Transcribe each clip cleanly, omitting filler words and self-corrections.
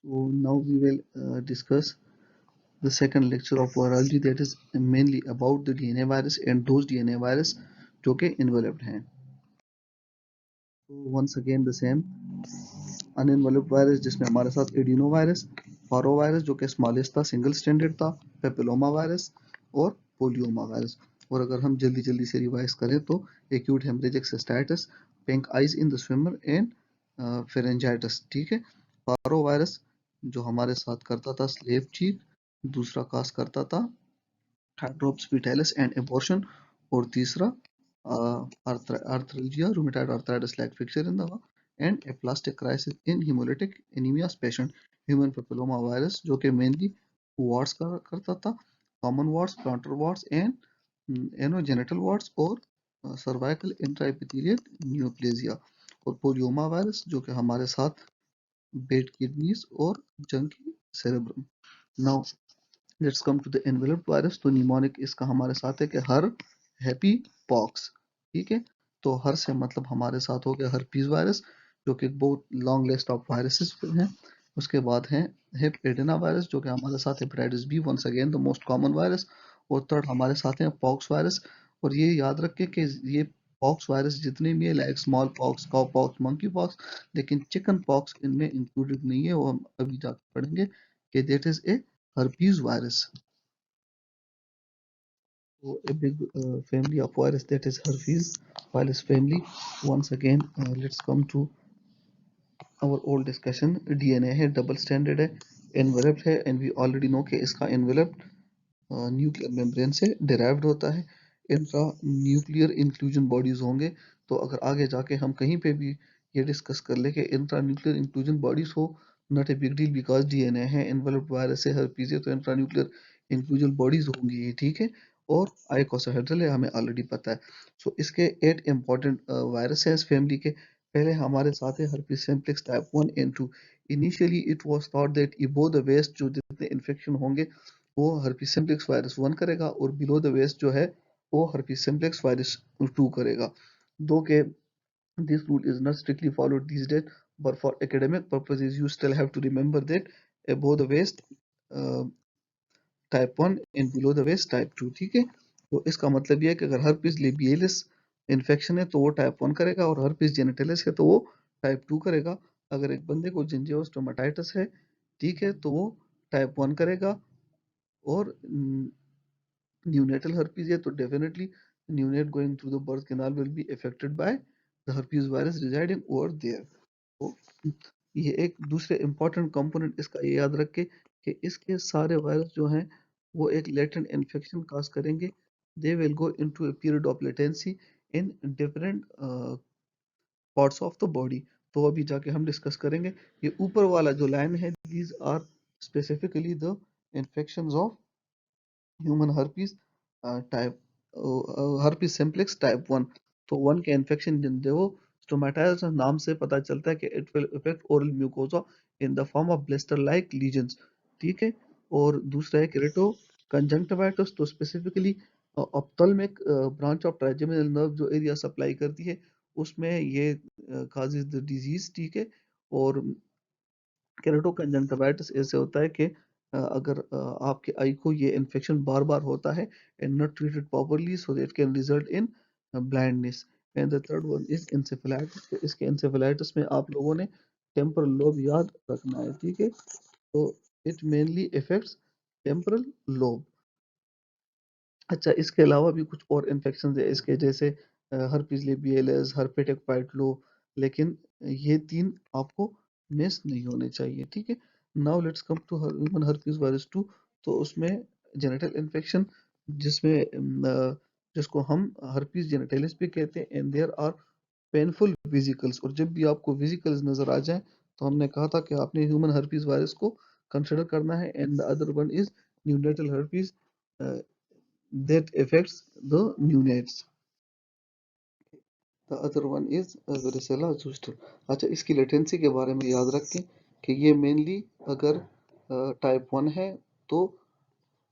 So now we will discuss the second lecture of virology, that is mainly about the DNA virus and those DNA virus जो कि enveloped हैं. So once again the same unenveloped virus जिसमें हमारे साथ adeno virus, पारो virus जो कि smallest था, single standard था, पेपिलोमा वायरस और पोलियोमा वायरस. और अगर हम जल्दी जल्दी से रिवाइज करें तो acute haemorrhagic cystitis, pink eyes in the swimmer and pharyngitis. ठीक है. पारो वायरस जो हमारे साथ करता था स्लेव चीक, दूसरा काज करता था हाइड्रोप्स विटालिस एंड एबॉर्शन, और तीसरा arthralgia, rheumatoid arthritis like fracture in the and aplastic crisis in hemolytic anemia patient. Human papilloma virus जो कि mainly warts करता था, common warts, plantar warts and genital warts और cervical intraepithelial neoplasia. और पोलियोमा virus जो कि हमारे साथ बेड किडनीज और junky cerebrum. Now let's come to the enveloped virus. तो निमोनिक इसका हमारे साथ है कि हर, हैप्पी, पॉक्स. ठीक है. तो हर से मतलब हमारे साथ हो गया हर्पीज वायरस जो कि बहुत लॉन्ग लिस्ट ऑफ वायरसेस हैं. उसके बाद है हिप एडेना वायरस जो कि हमारे साथ hepatitis B, once again the most common virus. और थर्ड हमारे साथ है पॉक्स वायरस. और ये याद रखें कि ये पॉक्स वायरस जितने भी है like small pox, cow pox, monkey pox, लेकिन चिकन पॉक्स इनमें इंक्लूडेड नहीं है. वो हम अभी जाकर पढ़ेंगे कि that is a herpes virus. So a big family of virus, that is herpes virus family. Once again, let's come to our old discussion. DNA है, डबल स्टैंडर्ड है, enveloped है, and we already know कि इसका enveloped nuclear membrane से derived होता है. इनका nuclear inclusion bodies होंगे. तो अगर आगे जाके हम कहीं पे भी ये डिस्कस कर ले कि इंट्रा न्यूक्लियर इंक्लूजन बॉडीज हो, not a big deal because DNA है, एनवेलप्ड वायरस है, herpes है, तो इंट्रा न्यूक्लियर इंक्लूजन बॉडीज होंगी ये. ठीक है. और आइकोसाहेड्रल है, हमें ऑलरेडी पता है. सो इसके 8 इंपॉर्टेंट वायरस है इस फैमिली के. पहले हमारे साथ है herpes simplex type 1 and 2. Initially it was thought that इबो द वेस्ट जो जितने इन्फेक्शन होंगे वो herpes simplex वायरस 1 करेगा और बिलो द वेस्ट जो है वो herpes simplex वायरस 2 करेगा. दो के this rule is not strictly followed these days, but for academic purposes you still have to remember that above the waist uh, type 1 and below the waist type 2. ठीक है. तो इसका मतलब ये है कि अगर herpes labialis इन्फेक्शन है तो वो टाइप 1 करेगा और herpes genitalis है तो वो टाइप 2 करेगा. अगर एक बंदे को जिंजिवा स्टोमेटाइटिस है, ठीक है, तो वो टाइप 1 करेगा. और neonatal herpes है तो definitely neonate going through the birth canal will be affected by the herpes virus residing over there. तो ये एक दूसरे important component इसका ये याद रख के कि इसके सारे वायरस जो हैं वो एक latent infection काज करेंगे. They will go into a period of latency in different parts of the body. तो अभी जाके हम डिस्कस करेंगे. ये ऊपर वाला जो लाइन है, these are specifically the infections of human herpes type herpes simplex type 1. तो 1 के इन्फेक्शन जिन देखो स्टोमेटाइटिस नाम से पता चलता है कि it will effect oral mucosa in the form of blister like lesions. ठीक है. और दूसरा है केरेटो कंजंक्टिवाइटिस. तो specifically ophthalmic branch of trigeminal nerve जो एरिया सप्लाई करती है उसमें ये काजेज द डिजीज. ठीक है. और केरेटो कंजंक्टिवाइटिस ऐसे होता है कि अगर आपके आई को ये इन्फेक्शन बार बार होता है and not treated properly so that can result in blindness. And the third one is encephalitis. तो इसके इंसेफेलाइटिस में आप लोगों ने टेम्पोरल लोब याद रखना है. ठीक है. तो it mainly effects temporal lobe. अच्छा, इसके अलावा भी कुछ और इन्फेक्शन है इसके, जैसे herpes labialis, herpetic white flow, लेकिन ये 3 आपको मिस नहीं होने चाहिए. ठीक है. Now let's come to human herpes virus 2. तो उसमें जेनिटल इन्फेक्शन जिसमें जिसको हम herpes genitalis भी कहते हैं एंड देयर आर पेनफुल विजिकल्स. और जब भी आपको विजिकल्स नजर आ जाए तो हमने कहा था कि आपने ह्यूमन herpes वायरस को कंसिडर करना है. And the other one is neonatal herpes that affects the neonates. The other one is varicella zoster. अच्छा, इसकी लेटेंसी के बारे में याद रखें कि ये मेनली अगर टाइप 1 है तो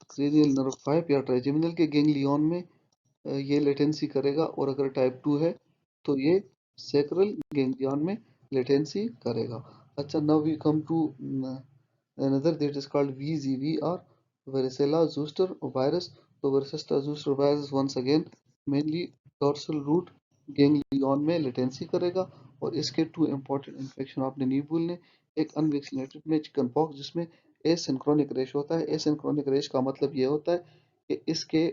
क्रेनियल नर्व 5 या ट्राइजेमिनल के गैंग्लियन में ये लेटेंसी करेगा. और अगर टाइप 2 है तो ये सैक्रल गैंग्लियन में लेटेंसी करेगा. अच्छा, now we come to another that is called VZV or varicella zoster virus. तो varicella zoster virus once again mainly dorsal root ganglion में लेटेंसी करेगा और इसके टू इम्पोर्टेंट इन्फेक्शन आपने नहीं भूलने। एक अनवैक्सीनेटेड में चिकन पॉक्स जिसमें एसिंक्रोनिक रेश होता है। एसिंक्रोनिक रेश का मतलब ये होता है कि इसके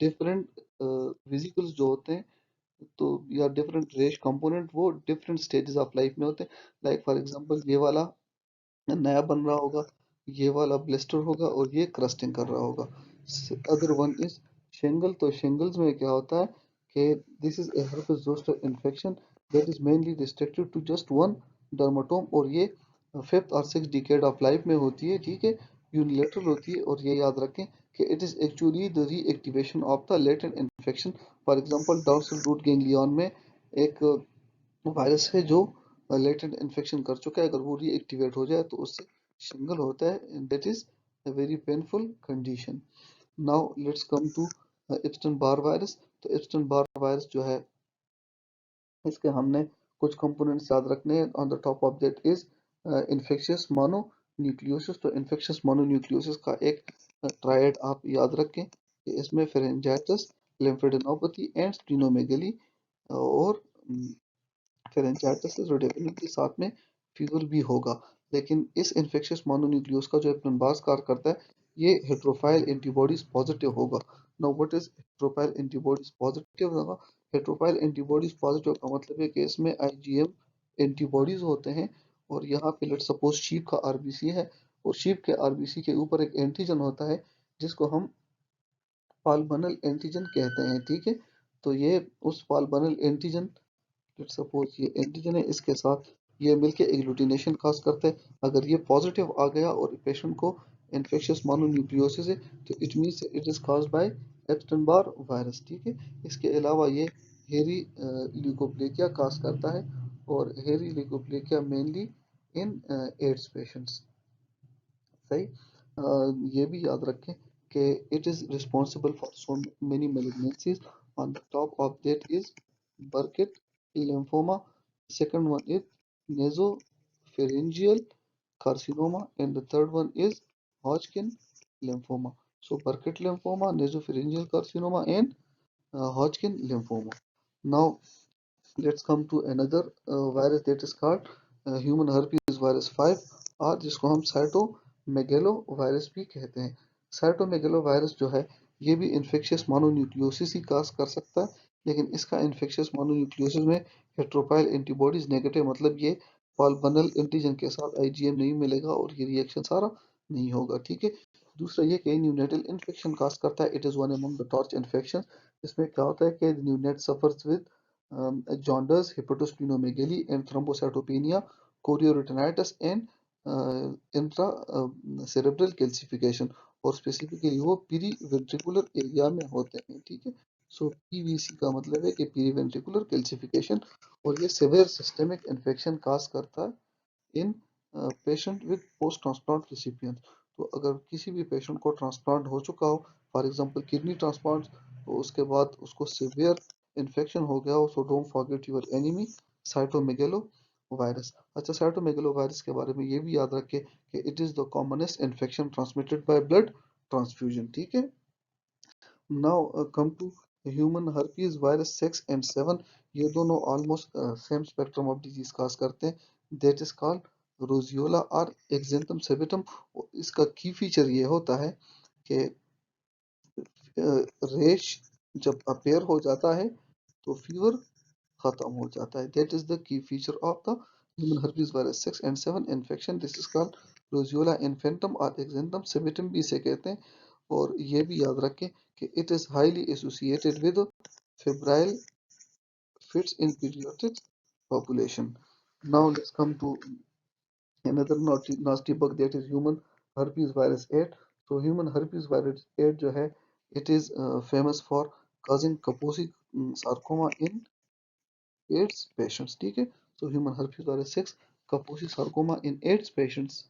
डिफरेंट वेसिकल्स जो होते हैं तो या डिफरेंट रेश कंपोनेंट वो डिफरेंट स्टेजेस ऑफ लाइफ में होते हैं। लाइक फॉर एग्जांपल ये वाला नया बन रहा होगा, ये वाला ब्लिस्टर होगा और ये क्रस्टिंग कर रहा होगा। Other one is shingle. तो शिंगल्स में क्या होता है कि this is a herpes zoster infection that is mainly restricted to just one dermatome और ये फिफ्थ और सिक्स डिकेड ऑफ लाइफ में होती है, ठीक है, यूनिलेटरल होती है। और ये याद रखें कि it is actually the reactivation of the latent infection. For example dorsal root ganglion में एक वायरस है जो लेटेंट इन्फेक्शन कर चुका है, अगर वो रीएक्टिवेट हो जाए तो उससे शिंगल होता है। That is a very painful condition. Now let's come to Epstein Barr virus. तो एप्स्टन बार वायरस जो है इसके हमने कुछ कंपोनेंट्स याद रखने हैं। On the top of that is infectious mononucleosis. तो इन्फेक्शियस मोनोन्यूक्लियोसिस का एक ट्रायड आप याद रखें कि इसमें फेरेंजाइटिस, लिम्फेडेनोपैथी एंड स्प्लीनोमेगली और फेरेंजाइटिस से रोडेपिनिक के साथ में फीवर भी होगा। लेकिन इस इन्फेक्शियस मोनोन्यूक्लियोस का जो एप्टन बार कार्य करता है ये हेट्रोफाइल एंटीबॉडीज पॉजिटिव होगा। Now what is heterophile antibodies positive होगा? हेट्रोफाइल एंटीबॉडीज पॉजिटिव का मतलब है कि इसमें आईजीएम एंटीबॉडीज होते हैं और यहाँ पे लेट सपोज शीप का आरबीसी है और शीप के आरबीसी के ऊपर एक एंटीजन होता है जिसको हम पाल्बनल एंटीजन कहते हैं, ठीक है। तो ये उस पाल्बनल एंटीजन लेट्स सपोज ये एंटीजन है, इसके साथ ये मिलके एग्लूटिनेशन काज करता है। अगर ये पॉजिटिव आ गया और पेशेंट को इन्फेक्शियस मोनोन्यूक्लियोसिस है तो it means it is caused by Epstein Barr virus, ठीक है। इसके अलावा ये हेरी ल्यूकोप्लेकिया काज करता है और hairy leukoplakia mainly in AIDS patients. सही। ये भी याद रखें कि it is responsible for so many malignancies. On the top of that is Burkitt lymphoma. Second one is nasopharyngeal carcinoma, and the third one is Hodgkin lymphoma. So Burkitt lymphoma, nasopharyngeal carcinoma, and Hodgkin lymphoma. Now let's come to another virus that is called human herpes virus 5 और जिसको हम cytomegalo virus भी कहते हैं। Cytomegalo virus जो है ये भी इन्फेक्शियस मोनोन्यूक्लियोसिस ही काज कर सकता है, लेकिन इसका इन्फेक्शियस मोनोन्यूक्लियोसिस में हेट्रोफाइल एंटीबॉडीज नेगेटिव, मतलब ये पॉल्बनल एंटीजन के साथ आईजीएम नहीं मिलेगा और ये रिएक्शन सारा नहीं होगा, ठीक है। दूसरा ये कि न्यूनेटल इन्फेक्शन काज करता है। It is one among the torch infection. इसमें क्या होता है कि neonate suffers with jaundice, hepatosplenomegaly, and thrombocytopenia, chorioretinitis, and intracerebral calcification। और स्पेसिफिकली वो पीरी वेंट्रिकुलर एरिया में होते हैं, ठीक है। सो पीवीसी का मतलब है कि पीरी वेंट्रिकुलर कैल्सिफिकेशन और ये सिवियर सिस्टेमिक इन्फेक्शन काज करता है in patient with post transplant recipient. तो अगर किसी भी पेशेंट को ट्रांसप्लांट हो चुका हो, फॉर एग्जांपल किडनी ट्रांसप्लांट, तो उसके बाद उसको सीवियर इन्फेक्शन हो गया हो, so don't forget your enemy cytomegalo virus. अच्छा, साइटोमेगेलो वायरस के बारे में ये भी याद रखें कि it is the commonest infection transmitted by blood transfusion, ठीक है। Now come to human herpes virus 6 and 7। ये दोनों almost same spectrum of disease cause करते हैं। दैट इज कॉल्ड रोजियोला और एक्जेंथम सेबेटम। इसका की फीचर ये होता है कि रेश जब अपेयर हो जाता है तो फीवर खत्म हो जाता है। That is the key feature of the human herpes virus 6 and 7 infection. This is called roseola infantum और एक्जेंथम सेबेटम भी इसे कहते हैं। और ये भी याद रखें कि it is highly associated with febrile fits in pediatric population. Now let's come to another nasty bug that is human herpes virus 8. So human herpes virus 8 जो है it is famous for causing Kaposi sarcoma in AIDS patients, ठीक है। So human herpes virus 6 Kaposi sarcoma in AIDS patients.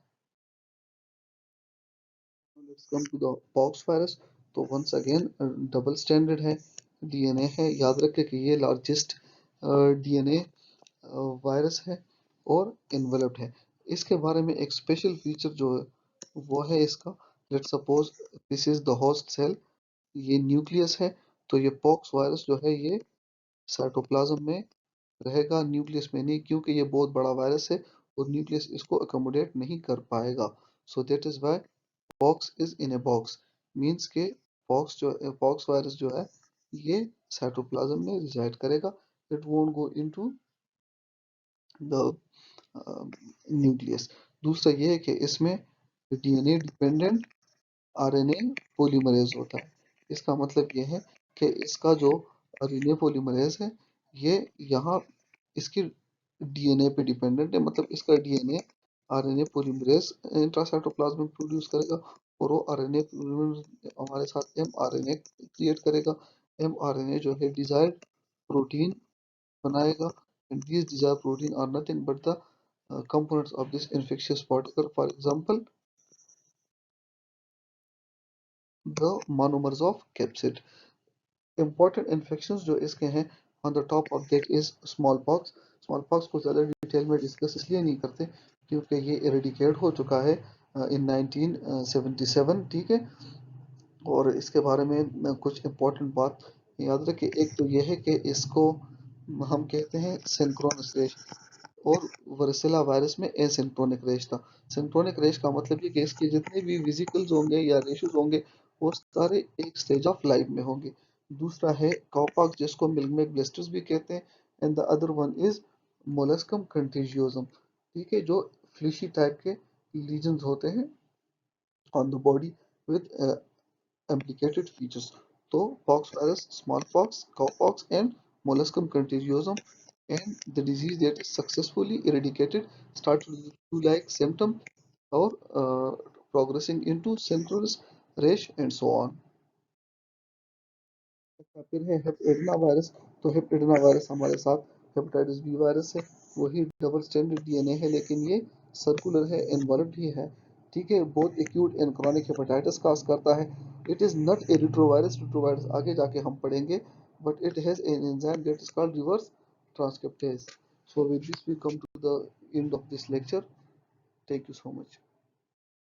Let's come to the pox virus. तो once again double standard है, DNA है। याद रखें कि ये लार्जेस्ट डीएनए वायरस है और इन्वेलप्ड है। इसके बारे में एक स्पेशल फीचर जो वो है इसका, let suppose this is the host cell, ये न्यूक्लियस है। तो ये पॉक्स वायरस जो है ये साइटोप्लाज्म में रहेगा, न्यूक्लियस में नहीं, क्योंकि ये बहुत बड़ा वायरस है और न्यूक्लियस इसको अकोमोडेट नहीं कर पाएगा। So that is why pox is in a box, means के पॉक्स वायरस जो है ये साइटोप्लाज्म में रिजाइड करेगा, it won't go into the nucleus. दूसरा ये है कि इसमें डीएनए डिपेंडेंट आरएनए पॉलीमरेज होता है। इसका मतलब ये है कि इसका जो आरएनए पॉलीमरेज है ये यहाँ इसकी डीएनए पे डिपेंडेंट है, मतलब इसका डीएनए आरएनए पॉलीमरेज इंट्रासाइटोप्लाज्म में प्रोड्यूस करेगा और वो आरएनए हमारे साथ एमआरएनए क्रिएट करेगा। एमआरएनए जो है डिजायर्ड प्रोटीन बनाएगा, and these desired protein are nothing but the components of this infectious particle, for example the monomers of capsid। Important infections जो इसके हैं, on the top of that is smallpox। smallpox को ज़्यादा detail में discuss इसलिए नहीं करते क्योंकि ये इरेडिकेट हो चुका है इन 1977, ठीक है। और इसके बारे में कुछ इम्पोर्टेंट बात याद रखें, एक तो ये है कि इसको हम कहते हैं सिंक्रोनस रेश, और वर्सेला वायरस में एसिंक्रोनिक रेश था। सिंक्रोनिक रेश का मतलब ये कि इसके जितने भी विजिकल्स होंगे या रेशेस होंगे वो सारे एक स्टेज ऑफ लाइफ में होंगे। दूसरा है कॉपॉक्स जिसको मिल्क में ब्लिस्टर्स भी कहते हैं, and the other one is molluscum contagiosum, ठीक है, जो फ्लिशी टाइप के लीजन्स होते हैं on the body with implicated features। So poxvirus, smallpox, cowpox, and molluscum contagiosum, and the disease that is successfully eradicated start with flu-like symptom or progressing into synchronous rash and so on। अच्छा, फिर है हेपेटिना virus. तो हेपेटिना virus हमारे साथ hepatitis B virus है, वही double standard DNA है लेकिन ये सर्कुलर है, इन्वॉल्व भी है, ठीक है। बहुत acute and chronic hepatitis cause करता है। It is not a retrovirus, retrovirus आगे जाके हम पढ़ेंगे, but it has an enzyme that is called reverse transcriptase. So with this we come to the end of this lecture। Thank you so much।